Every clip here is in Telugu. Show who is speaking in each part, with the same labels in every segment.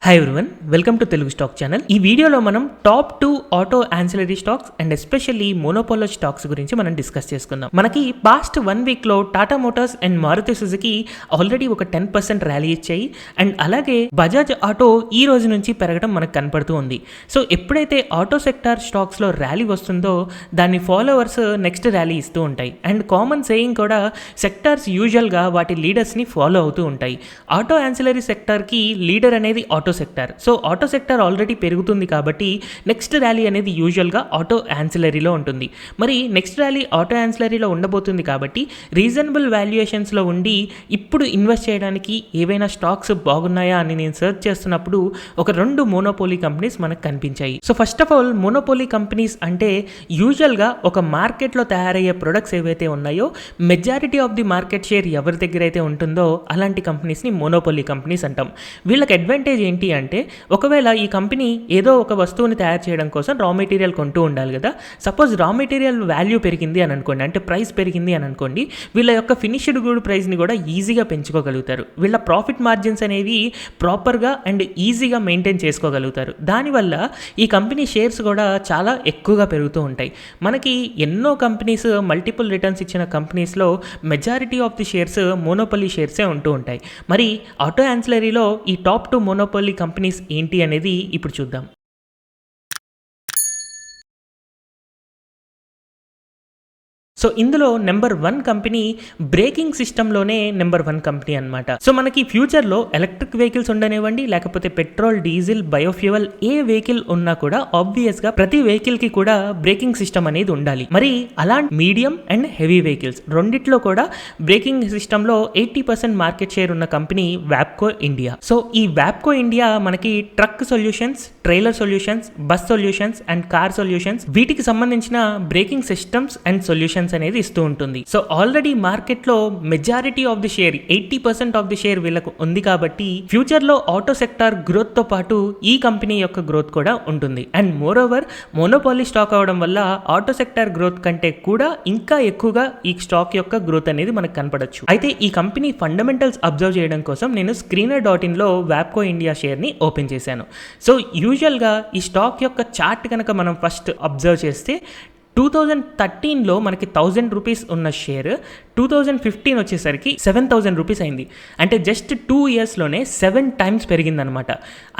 Speaker 1: Hi everyone, welcome to Telugu stock channel. ఈ వీడియోలో మనం top 2 auto ancillary stocks and especially monopoly stocks గురించి మనం డిస్కస్ చేసుకుందాం. మనకి పాస్ట్ 1 వీక్లో Tata motors and Maruti Suzuki already ఒక 10% ర్యాలీ ఇచ్చాయి. అండ్ అలాగే బజాజ్ ఆటో ఈ రోజు నుంచి పెరగడం మనకు కనపడుతూ ఉంది. సో ఎప్పుడైతే ఆటో సెక్టార్ స్టాక్స్లో ర్యాలీ వస్తుందో దాని ఫాలోవర్స్ నెక్స్ట్ ర్యాలీ ఇస్తూ ఉంటాయి. అండ్ కామన్ సేయింగ్ కూడా సెక్టార్స్ యూజువల్గా వాటి లీడర్స్ని ఫాలో అవుతూ ఉంటాయి. ఆటో యాన్సిలరీ సెక్టార్కి లీడర్ అనేది auto sector. So auto sector already పెరుగుతుంది కాబట్టి నెక్స్ట్ ర్యాలీ అనేది యూజువల్గా ఆటో యాన్సిలరీలో ఉంటుంది. మరి నెక్స్ట్ ర్యాలీ ఆటో యాన్సిలరీలో ఉండబోతుంది కాబట్టి రీజనబుల్ వాల్యుయేషన్స్లో ఉండి ఇప్పుడు ఇన్వెస్ట్ చేయడానికి ఏవైనా స్టాక్స్ బాగున్నాయా అని నేను సెర్చ్ చేస్తున్నప్పుడు ఒక 2 మోనోపోలీ కంపెనీస్ మనకు కనిపించాయి. So first of all monopoly companies అంటే యూజువల్గా ఒక మార్కెట్లో తయారయ్యే ప్రొడక్ట్స్ ఏవైతే ఉన్నాయో majority of the market share ఎవరి దగ్గర అయితే ఉంటుందో అలాంటి కంపెనీస్ని మోనోపోలీ కంపెనీస్ అంటాం. వీళ్ళకి అడ్వాంటేజ్ ఏంటి అంటే ఒకవేళ ఈ కంపెనీ ఏదో ఒక వస్తువుని తయారు చేయడం కోసం రా మెటీరియల్ కొంటూ ఉండాలి కదా. సపోజ్ రా మెటీరియల్ వాల్యూ పెరిగింది అని అనుకోండి, అంటే ప్రైస్ పెరిగింది అని అనుకోండి, వీళ్ళ యొక్క ఫినిష్డ్ గుడ్ ప్రైస్ని కూడా ఈజీగా పెంచుకోగలుగుతారు. వీళ్ళ ప్రాఫిట్ మార్జిన్స్ అనేవి ప్రాపర్గా అండ్ ఈజీగా మెయింటైన్ చేసుకోగలుగుతారు. దానివల్ల ఈ కంపెనీ షేర్స్ కూడా చాలా ఎక్కువగా పెరుగుతూ ఉంటాయి. మనకి ఎన్నో కంపెనీస్ మల్టిపుల్ రిటర్న్స్ ఇచ్చిన కంపెనీస్లో majority of the shares monopoly షేర్సే ఉంటూ ఉంటాయి. మరి ఆటో యాన్సిలరీలో ఈ టాప్ 2 మోనోపోలీ కంపెనీస్ ఏంటి అనేది ఇప్పుడు చూద్దాం. సో ఇందులో నెంబర్ 1 కంపెనీ బ్రేకింగ్ సిస్టంలోనే నెంబర్ 1 కంపెనీ అనమాట. సో మనకి ఫ్యూచర్లో ఎలక్ట్రిక్ వెహికల్స్ ఉండనివ్వండి, లేకపోతే పెట్రోల్, డీజిల్, బయోఫ్యూయల్ ఏ వెహికల్ ఉన్నా కూడా ఆబ్వియస్గా ప్రతి వెహికల్కి కూడా బ్రేకింగ్ సిస్టమ్ అనేది ఉండాలి. మరి అలాంటి మీడియం అండ్ హెవీ వెహికల్స్ రెండిట్లో కూడా బ్రేకింగ్ సిస్టంలో 80% మార్కెట్ షేర్ ఉన్న కంపెనీ వ్యాప్కో ఇండియా. సో ఈ వ్యాప్కో ఇండియా మనకి truck solutions, trailer solutions, bus solutions and car solutions వీటికి సంబంధించిన బ్రేకింగ్ సిస్టమ్స్ అండ్ సొల్యూషన్స్ అనేది ఇస్తూ ఉంటుంది. సో ఆల్రెడీ మార్కెట్ లో majority of the share 80% of the share వీళ్ళకు ఉంది కాబట్టి ఫ్యూచర్ లో ఆటో సెక్టార్ గ్రోత్ తో పాటు ఈ కంపెనీ యొక్క గ్రోత్ కూడా ఉంటుంది. And more over monopoly stock అవడం వల్ల ఆటో సెక్టార్ గ్రోత్ కంటే కూడా ఇంకా ఎక్కువగా ఈ స్టాక్ యొక్క గ్రోత్ అనేది మనకు కనపడచ్చు. అయితే ఈ కంపెనీ ఫండమెంటల్స్ అబ్జర్వ్ చేయడం కోసం నేను screener.in లో వ్యాప్కో ఇండియా షేర్ ని ఓపెన్ చేశాను. సో యూజువల్ గా ఈ స్టాక్ యొక్క చార్ట్ కనుక మనం ఫస్ట్ అబ్జర్వ్ చేస్తే 2013లో మనకి 1000 రూపీస్ ఉన్న షేర్ 2015 వచ్చేసరికి 7000 రూపీస్ అయింది. అంటే జస్ట్ 2 ఇయర్స్లోనే 7 టైమ్స్ పెరిగిందనమాట.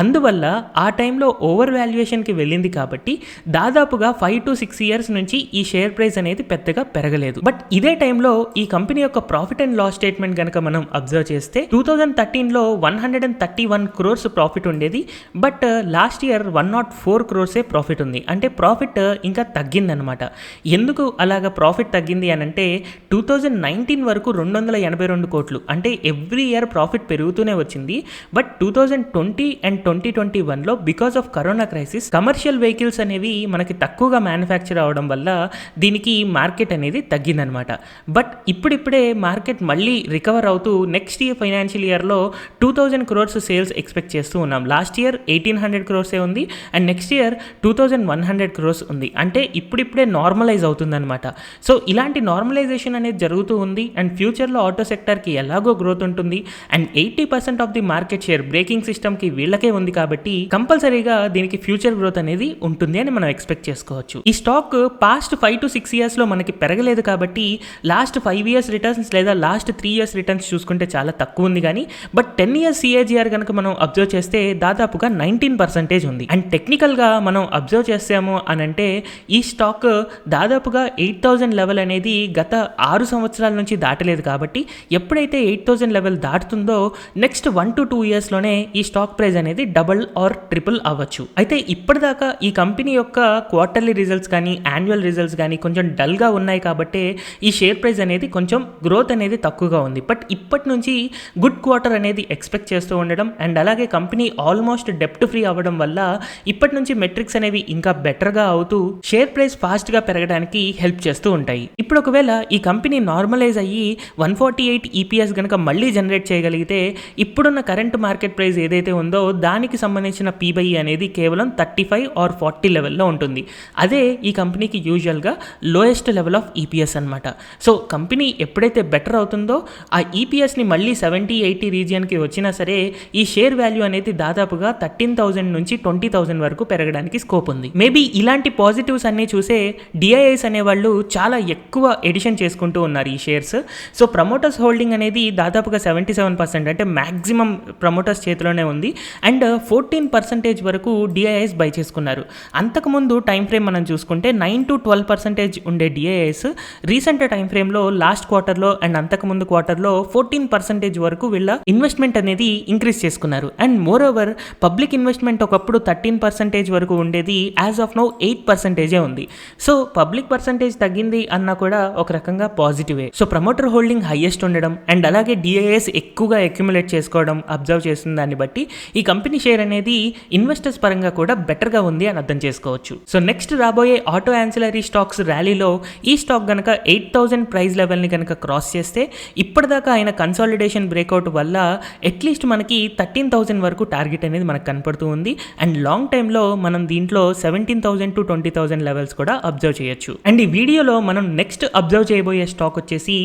Speaker 1: అందువల్ల ఆ టైంలో ఓవర్ వాల్యుయేషన్కి వెళ్ళింది కాబట్టి దాదాపుగా 5 to 6 ఇయర్స్ నుంచి ఈ షేర్ ప్రైస్ అనేది పెద్దగా పెరగలేదు. బట్ ఇదే టైంలో ఈ కంపెనీ యొక్క ప్రాఫిట్ అండ్ లాస్ స్టేట్మెంట్ కనుక మనం అబ్జర్వ్ చేస్తే 2013లో 131 crores ప్రాఫిట్ ఉండేది. But last year 104 crores profit ఉంది. అంటే ప్రాఫిట్ ఇంకా తగ్గిందనమాట. ఎందుకు అలాగా ప్రాఫిట్ తగ్గింది అని అంటే 2019 వరకు 282 కోట్లు, అంటే ఎవ్రీ ఇయర్ ప్రాఫిట్ పెరుగుతూనే వచ్చింది. బట్ 2020 అండ్ 2021లో because of corona crisis commercial vehicles అనేవి మనకి తక్కువగా మ్యానుఫ్యాక్చర్ అవడం వల్ల దీనికి మార్కెట్ అనేది తగ్గిందనమాట. బట్ ఇప్పుడిప్పుడే మార్కెట్ మళ్ళీ రికవర్ అవుతూ నెక్స్ట్ ఇయర్ ఫైనాన్షియల్ ఇయర్లో 2000 crores సేల్స్ ఎక్స్పెక్ట్ చేస్తూ ఉన్నాం. లాస్ట్ ఇయర్ 1800 crores ఉంది అండ్ నెక్స్ట్ ఇయర్ 2100 crores ఉంది. అంటే ఇప్పుడిప్పుడే నార్మలైజ్ అవుతుందన్నమాట. సో ఇలాంటి నార్మలైజేషన్ అనేది జరుగుతూ ఉంది. అండ్ ఫ్యూచర్లో ఆటో సెక్టార్కి ఎలాగో గ్రోత్ ఉంటుంది. And 80% of the market share breaking సిస్టమ్కి వీళ్ళకే ఉంది కాబట్టి కంపల్సరీగా దీనికి ఫ్యూచర్ గ్రోత్ అనేది ఉంటుంది అని మనం ఎక్స్పెక్ట్ చేసుకోవచ్చు. ఈ స్టాక్ పాస్ట్ 5 to 6 ఇయర్స్లో మనకి పెరగలేదు కాబట్టి లాస్ట్ 5 ఇయర్స్ రిటర్న్స్ లేదా లాస్ట్ 3 ఇయర్స్ రిటర్న్స్ చూసుకుంటే చాలా తక్కువ ఉంది. కానీ బట్ 10 ఇయర్స్ CAGR కనుక మనం అబ్జర్వ్ చేస్తే దాదాపుగా 19% ఉంది. అండ్ టెక్నికల్గా మనం అబ్జర్వ్ చేసాము అని అంటే ఈ స్టాక్ దాదాపుగా 8000 లెవెల్ అనేది గత 6 సంవత్సరాల నుంచి దాటలేదు. కాబట్టి ఎప్పుడైతే 8000 లెవెల్ దాటుతుందో నెక్స్ట్ 1 to 2 ఇయర్స్లోనే ఈ స్టాక్ ప్రైస్ అనేది డబుల్ ఆర్ ట్రిపుల్ అవ్వచ్చు. అయితే ఇప్పటిదాకా ఈ కంపెనీ యొక్క క్వార్టర్లీ రిజల్ట్స్ కానీ యాన్యువల్ రిజల్ట్స్ కానీ కొంచెం డల్గా ఉన్నాయి కాబట్టి ఈ షేర్ ప్రైస్ అనేది కొంచెం గ్రోత్ అనేది తక్కువగా ఉంది. బట్ ఇప్పటి నుంచి గుడ్ క్వార్టర్ అనేది ఎక్స్పెక్ట్ చేస్తూ ఉండడం అండ్ అలాగే కంపెనీ ఆల్మోస్ట్ డెప్ట్ ఫ్రీ అవ్వడం వల్ల ఇప్పటి నుంచి మెట్రిక్స్ అనేవి ఇంకా బెటర్గా అవుతూ షేర్ ప్రైస్ ఫాస్ట్గా ఫాస్ట్గా పెరగడానికి హెల్ప్ చేస్తూ ఉంటాయి. ఇప్పుడు ఒకవేళ ఈ కంపెనీ నార్మలైజ్ అయ్యి 148 EPS కనుక మళ్ళీ జనరేట్ చేయగలిగితే ఇప్పుడున్న కరెంట్ మార్కెట్ ప్రైస్ ఏదైతే ఉందో దానికి సంబంధించిన PBE అనేది కేవలం 35 or 40 లెవెల్లో ఉంటుంది. అదే ఈ కంపెనీకి యూజువల్గా లోయెస్ట్ లెవెల్ ఆఫ్ EPS అనమాట. సో కంపెనీ ఎప్పుడైతే బెటర్ అవుతుందో ఆ EPSని మళ్ళీ 70-80 రీజియన్కి వచ్చినా సరే ఈ షేర్ వాల్యూ అనేది దాదాపుగా 13,000 నుంచి 20,000 వరకు పెరగడానికి స్కోప్ ఉంది. మేబీ ఇలాంటి పాజిటివ్స్ అన్నీ చూసే డిఐఐస్ అనేవాళ్ళు చాలా ఎక్కువ ఎడిషన్ చేసుకుంటూ ఉన్నారు ఈ షేర్స్. సో ప్రమోటర్స్ హోల్డింగ్ అనేది దాదాపుగా 77%, అంటే మ్యాక్సిమం ప్రమోటర్స్ చేతిలోనే ఉంది. అండ్ 14% వరకు డిఐఐస్ బై చేసుకున్నారు. అంతకుముందు టైం ఫ్రేమ్ మనం చూసుకుంటే 9-12% ఉండే డిఐఐస్ రీసెంట్ టైం ఫ్రేమ్లో లాస్ట్ క్వార్టర్లో అండ్ అంతకుముందు క్వార్టర్లో 14% వరకు వీళ్ళ ఇన్వెస్ట్మెంట్ అనేది ఇంక్రీజ్ చేసుకున్నారు. And more over public investment ఒకప్పుడు 13% వరకు ఉండేది, యాజ్ ఆఫ్ నౌ 8% ఉంది. సో పబ్లిక్ పర్సంటేజ్ తగ్గింది అన్నా కూడా ఒక రకంగా పాజిటివే. సో ప్రమోటర్ హోల్డింగ్ హైయెస్ట్ ఉండడం అండ్ అలాగే డిఐఎస్ ఎక్కువగా అక్యుములేట్ చేసుకోవడం అబ్జర్వ్ చేస్తున్న దాన్ని బట్టి ఈ కంపెనీ షేర్ అనేది ఇన్వెస్టర్స్ పరంగా కూడా బెటర్గా ఉంది అని అర్థం చేసుకోవచ్చు. సో నెక్స్ట్ రాబోయే ఆటో యాన్సిలరీ స్టాక్స్ ర్యాలీలో ఈ స్టాక్ కనుక 8,000 ప్రైస్ లెవెల్ని కనుక క్రాస్ చేస్తే ఇప్పటిదాకా అయిన కన్సాలిడేషన్ బ్రేక్అవుట్ వల్ల అట్లీస్ట్ మనకి 13,000 వరకు టార్గెట్ అనేది మనకు కనపడుతూ ఉంది. అండ్ లాంగ్ టైంలో మనం దీంట్లో 17,000 to 20,000 లెవెల్స్ కూడా అబ్జర్వ్ చేయొచ్చు. అండ్ ఈ వీడియోలో మనం నెక్స్ట్ అబ్జర్వ్ చేయబోయే స్టాక్ వచ్చేసి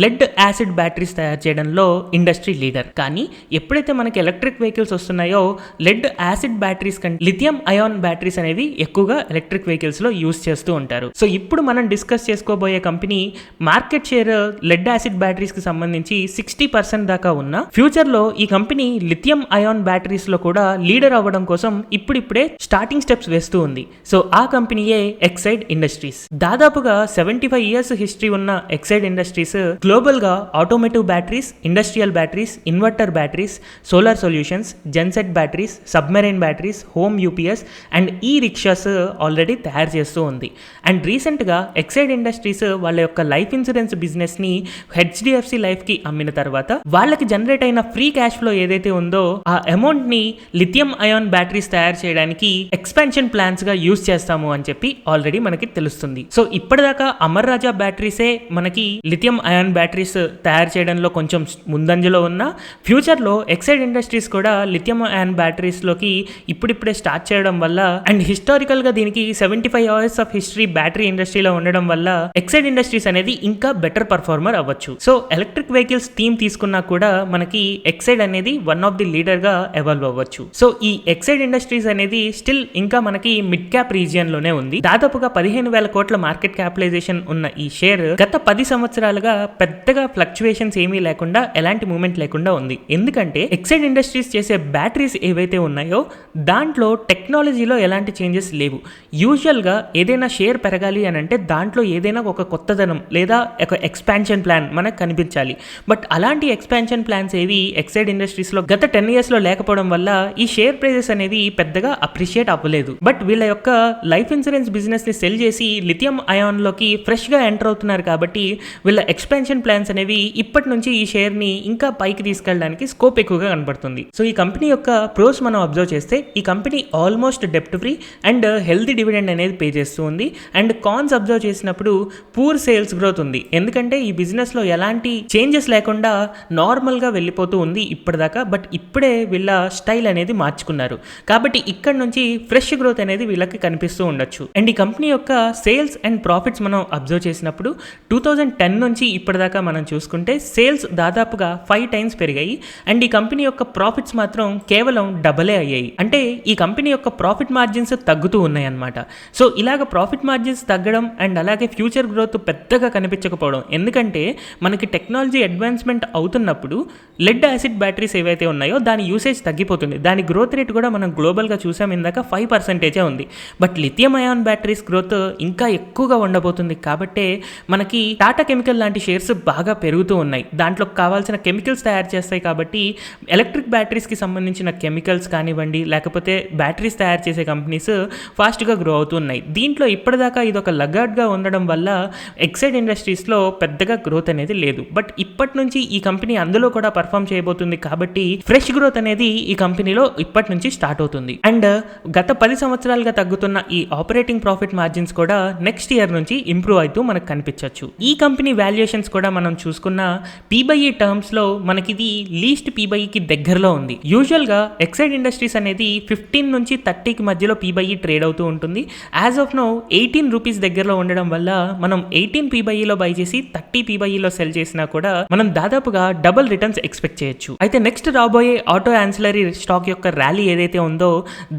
Speaker 1: లెడ్ యాసిడ్ బ్యాటరీస్ తయారు చేయడంలో ఇండస్ట్రీ లీడర్. కానీ ఎప్పుడైతే మనకి ఎలక్ట్రిక్ వెహికల్స్ వస్తున్నాయో లెడ్ యాసిడ్ బ్యాటరీస్ కంటే లిథియం అయాన్ బ్యాటరీస్ అనేవి ఎక్కువగా ఎలక్ట్రిక్ వెహికల్స్ లో యూస్ చేస్తూ ఉంటారు. సో ఇప్పుడు మనం డిస్కస్ చేసుకోబోయే company market share lead acid batteries కి సంబంధించి 60% దాకా ఉన్న ఫ్యూచర్ లో ఈ కంపెనీ లిథియం అయాన్ బ్యాటరీస్ లో కూడా లీడర్ అవ్వడం కోసం ఇప్పుడిప్పుడే స్టార్టింగ్ స్టెప్స్ వేస్తూ ఉంది. సో ఆ కంపెనీయే ఎక్సైడ్ ఇండస్ట్రీస్. దాదాపుగా 75 years హిస్టరీ ఉన్న ఎక్సైడ్ ఇండస్ట్రీస్ గ్లోబల్ గా automotive batteries, industrial batteries, inverter batteries, solar solutions, genset batteries, submarine batteries, home UPS and ఈ రిక్షాస్ ఆల్రెడీ తయారు చేస్తూ ఉంది. అండ్ రీసెంట్గా ఎక్సైడ్ ఇండస్ట్రీస్ వాళ్ళ యొక్క లైఫ్ ఇన్సూరెన్స్ బిజినెస్ని HDFC లైఫ్కి అమ్మిన తర్వాత వాళ్ళకి జనరేట్ అయిన ఫ్రీ క్యాష్ ఫ్లో ఏదైతే ఉందో ఆ అమౌంట్ని లిథియం అయాన్ బ్యాటరీస్ తయారు చేయడానికి ఎక్స్పాన్షన్ ప్లాన్స్గా యూజ్ చేస్తాము అని చెప్పి ఆల్రెడీ మనకి తెలుస్తుంది. సో ఇప్పటిదాకా అమర్ రాజా బ్యాటరీసే మనకి లిథియం అయాన్ బ్యాటరీస్ తయారు చేయడంలో కొంచెం ముందంజలో ఉన్న ఫ్యూచర్లో ఎక్సైడ్ ఇండస్ట్రీస్ కూడా లిథియం అయాన్ బ్యాటరీస్లోకి ఇప్పుడిప్పుడే స్టార్ట్ చేయడం వల్ల అండ్ హిస్టారికల్గా దీనికి 75 years ఆఫ్ హిస్టరీ బ్యాటరీ ఇండస్ట్రీలో ఉండడం వల్ల ఎక్సైడ్ ఇండస్ట్రీస్ అనేది ఇంకా బెటర్ పర్ఫార్మర్ అవ్వచ్చు. సో ఎలక్ట్రిక్ వెహికల్స్ థీమ్ తీసుకున్నా కూడా మనకి ఎక్సైడ్ అనేది వన్ ఆఫ్ ది లీడర్ గా ఎవాల్వ్ అవ్వచ్చు. సో ఈ ఎక్సైడ్ ఇండస్ట్రీస్ అనేది స్టిల్ ఇంకా మనకి మిడ్ క్యాప్ రీజియన్ లోనే ఉంది. దాదాపుగా 15,000 కోట్ల మార్కెట్ క్యాపిటలైజేషన్ ఉన్న ఈ షేర్ గత 10 సంవత్సరాలుగా పెద్దగా ఫ్లక్చువేషన్స్ ఏమీ లేకుండా ఎలాంటి మూమెంట్ లేకుండా ఉంది. ఎందుకంటే ఎక్సైడ్ ఇండస్ట్రీస్ చేసే బ్యాటరీస్ ఏవైతే ఉన్నాయో దాంట్లో టెక్నాలజీలో ఎలాంటి చేంజెస్ లేవు. యూజువల్గా ఏదైనా షేర్ పెరగాలి అని అంటే దాంట్లో ఏదైనా ఒక కొత్తదనం లేదా ఒక ఎక్స్పాన్షన్ ప్లాన్ మనకు కనిపించాలి. బట్ అలాంటి ఎక్స్పాన్షన్ ప్లాన్స్ ఏవి ఎక్సైడ్ ఇండస్ట్రీస్లో గత 10 yearsలో లేకపోవడం వల్ల ఈ షేర్ ప్రైజెస్ అనేవి పెద్దగా అప్రిషియేట్ అవ్వలేదు. బట్ వీళ్ళ యొక్క లైఫ్ ఇన్సూరెన్స్ బిజినెస్ని సెల్ చేసి లిథియం అయాన్లోకి ఫ్రెష్గా ఎంటర్ అవుతున్నారు కాబట్టి వీళ్ళ ఎక్స్పాన్షన్ ప్లాన్స్ అనేవి ఇప్పటి నుంచి ఈ షేర్ని ఇంకా పైకి తీసుకెళ్ళడానికి స్కోప్ ఎక్కువగా కనబడుతుంది. సో ఈ కంపెనీ యొక్క ప్రోస్ మనం అబ్జర్వ్ చేస్తే ఈ కంపెనీ ఆల్మోస్ట్ డెప్ట్ ఫ్రీ అండ్ హెల్తీ డివిడెండ్ అనేది పే చేస్తూ ఉంది. అండ్ కాన్స్ అబ్జర్వ్ చేసినప్పుడు పూర్ సేల్స్ గ్రోత్ ఉంది. ఎందుకంటే ఈ బిజినెస్లో ఎలాంటి చేంజెస్ లేకుండా నార్మల్గా వెళ్ళిపోతూ ఉంది ఇప్పటిదాకా. బట్ ఇప్పుడే వీళ్ళ స్టైల్ అనేది మార్చుకున్నారు కాబట్టి ఇక్కడ నుంచి ఫ్రెష్ గ్రోత్ అనేది వీళ్ళకి కనిపిస్తూ ఉండొచ్చు. అండ్ ఈ కంపెనీ యొక్క సేల్స్ అండ్ ప్రాఫిట్స్ మనం అబ్జర్వ్ చేసినప్పుడు 2010 నుంచి ఇప్పటిదాకా మనం చూసుకుంటే సేల్స్ దాదాపుగా 5 times పెరిగాయి. అండ్ ఈ కంపెనీ యొక్క ప్రాఫిట్స్ మాత్రం కేవలం డబలే అయ్యాయి. అంటే ఈ కంపెనీ యొక్క ప్రాఫిట్ మార్జిన్స్ తగ్గుతూ ఉన్నాయి అన్నమాట. సో ఇలాగ ప్రాఫిట్ మార్జిన్స్ తగ్గడం అండ్ అలాగే ఫ్యూచర్ గ్రోత్ పెద్దగా కనిపించకపోవడం, ఎందుకంటే మనకి టెక్నాలజీ అడ్వాన్స్మెంట్ అవుతున్నప్పుడు లెడ్ యాసిడ్ బ్యాటరీస్ ఏవైతే ఉన్నాయో దాని యూసేజ్ తగ్గిపోతుంది. దాని గ్రోత్ రేట్ కూడా మనం గ్లోబల్గా చూసాం ఇందాక 5% ఉంది. But lithium ion batteries growth ఇంకా ఎక్కువగా ఉండబోతుంది కాబట్టి మనకి టాటా కెమికల్ లాంటి షేర్స్ బాగా పెరుగుతూ ఉన్నాయి. దాంట్లో కావాల్సిన కెమికల్స్ తయారు చేస్తాయి కాబట్టి ఎలక్ట్రిక్ బ్యాటరీస్కి సంబంధించిన కెమికల్స్ కానివ్వండి లేకపోతే బ్యాటరీస్ తయారు చేసే కంపెనీస్ ఫాస్ట్గా గ్రో అవుతున్నాయి. దీంట్లో ఇప్పటిదాకా ఇది ఒక లగాడ్గా ఉండడం వల్ల ఎక్సైడ్ ఇండస్ట్రీస్లో పెద్దగా గ్రోత్ అనేది లేదు. బట్ ఇప్పటి నుంచి ఈ కంపెనీ అందులో కూడా పర్ఫామ్ చేయబోతుంది కాబట్టి ఫ్రెష్ గ్రోత్ అనేది ఈ కంపెనీలో ఇప్పటి నుంచి స్టార్ట్ అవుతుంది. అండ్ గత 10 సంవత్సరాలుగా తగ్గుతున్న ఈ ఆపరేటింగ్ ప్రాఫిట్ మార్జిన్స్ పర్ఫార్మెన్స్ కూడా నెక్స్ట్ ఇయర్ నుంచి ఇంప్రూవ్ అవుతూ మనకు కనిపించవచ్చు. ఈ కంపెనీ వాల్యుయేషన్స్ కూడా మనం చూసుకున్న పీబైఈ టర్మ్స్ లో మనకి ఇది లీస్ట్ పీబైఈకి దగ్గరలో ఉంది. యూజువల్ గా ఎక్సైడ్ ఇండస్ట్రీస్ అనేది 15 నుంచి 30కి మధ్యలో పీబైఈ ట్రేడ్ అవుతూ ఉంటుంది. యాజ్ ఆఫ్ నో 18 రూపీస్ దగ్గరలో ఉండడం వల్ల మనం 18 పీబైఈలో బై చేసి 30 పీబైఈలో సెల్ చేసినా కూడా మనం దాదాపుగా డబుల్ రిటర్న్స్ ఎక్స్పెక్ట్ చేయొచ్చు. అయితే నెక్స్ట్ రాబోయే ఆటో యాన్సిలరీ స్టాక్ యొక్క ర్యాలీ ఏదైతే ఉందో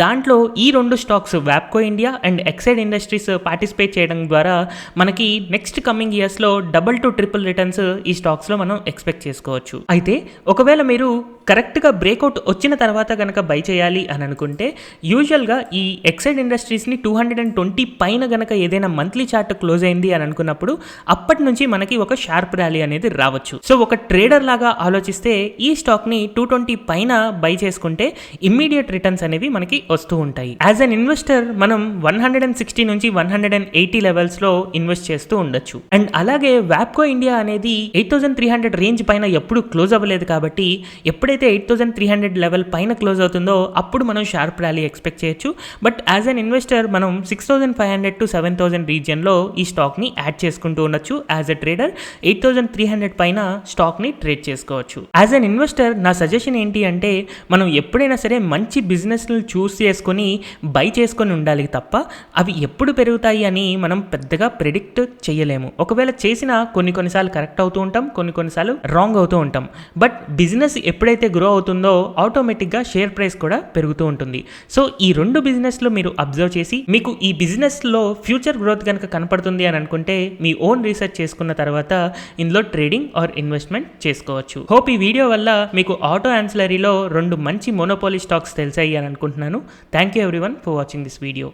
Speaker 1: దాంట్లో ఈ రెండు stocks Wabco India and Exide Industries participate చేయడం ద్వారా మనకి నెక్స్ట్ కమింగ్ ఇయర్స్ లో డబుల్ టు ట్రిపుల్ రిటర్న్స్ ఈ స్టాక్స్ లో మనం ఎక్స్పెక్ట్ చేసుకోవచ్చు. అయితే ఒకవేళ మీరు కరెక్ట్గా బ్రేక్అవుట్ వచ్చిన తర్వాత కనుక బై చేయాలి అని అనుకుంటే యూజువల్గా ఈ ఎక్సైడ్ ఇండస్ట్రీస్ని 220 పైన కనుక ఏదైనా మంత్లీ చార్ట్ క్లోజ్ అయింది అని అనుకున్నప్పుడు అప్పటి నుంచి మనకి ఒక షార్ప్ ర్యాలీ అనేది రావచ్చు. సో ఒక ట్రేడర్ లాగా ఆలోచిస్తే ఈ స్టాక్ని 220 పైన బై చేసుకుంటే ఇమ్మీడియట్ రిటర్న్స్ అనేవి మనకి వస్తూ ఉంటాయి. యాజ్ అన్ ఇన్వెస్టర్ మనం 160 నుంచి 180 లెవెల్స్లో ఇన్వెస్ట్ చేస్తూ ఉండొచ్చు. అండ్ అలాగే వ్యాప్కో ఇండియా అనేది 8300 రేంజ్ పైన ఎప్పుడు క్లోజ్ అవ్వలేదు కాబట్టి ఎప్పుడైతే 8300 లెవెల్ పైన క్లోజ్ అవుతుందో అప్పుడు మనం షార్ప్ ర్యాలీ ఎక్స్పెక్ట్ చేయొచ్చు. బట్ యాజ్ అన్ ఇన్వెస్టర్ మనం 6500 to 7000 రీజియన్లో ఈ స్టాక్ని యాడ్ చేసుకుంటూ ఉండొచ్చు. యాజ్ అ ట్రేడర్ 8300 పైన స్టాక్ని ట్రేడ్ చేసుకోవచ్చు. యాజ్ అన్ ఇన్వెస్టర్ నా సజెషన్ ఏంటి అంటే మనం ఎప్పుడైనా సరే మంచి బిజినెస్లు చూస్ చేసుకొని బై చేసుకొని ఉండాలి తప్ప అవి ఎప్పుడు పెరుగుతాయి అని మనం పెద్దగా ప్రెడిక్ట్ చేయలేము. ఒకవేళ చేసినా కొన్నిసార్లు కరెక్ట్ అవుతూ ఉంటాం, కొన్నిసార్లు రాంగ్ అవుతూ ఉంటాం. బట్ బిజినెస్ ఎప్పుడైతే గ్రో అవుతుందో ఆటోమేటిక్గా షేర్ ప్రైస్ కూడా పెరుగుతూ ఉంటుంది. సో ఈ రెండు బిజినెస్లు మీరు అబ్జర్వ్ చేసి మీకు ఈ బిజినెస్లో ఫ్యూచర్ గ్రోత్ కనుక కనపడుతుంది అని అనుకుంటే మీ ఓన్ రీసెర్చ్ చేసుకున్న తర్వాత ఇందులో ట్రేడింగ్ ఆర్ ఇన్వెస్ట్మెంట్ చేసుకోవచ్చు. హోప్ ఈ వీడియో వల్ల మీకు ఆటో యాన్సిలరీలో 2 మంచి మోనోపోలీ స్టాక్స్ తెలిసాయి అని అనుకుంటున్నాను. Thank you everyone for watching this video.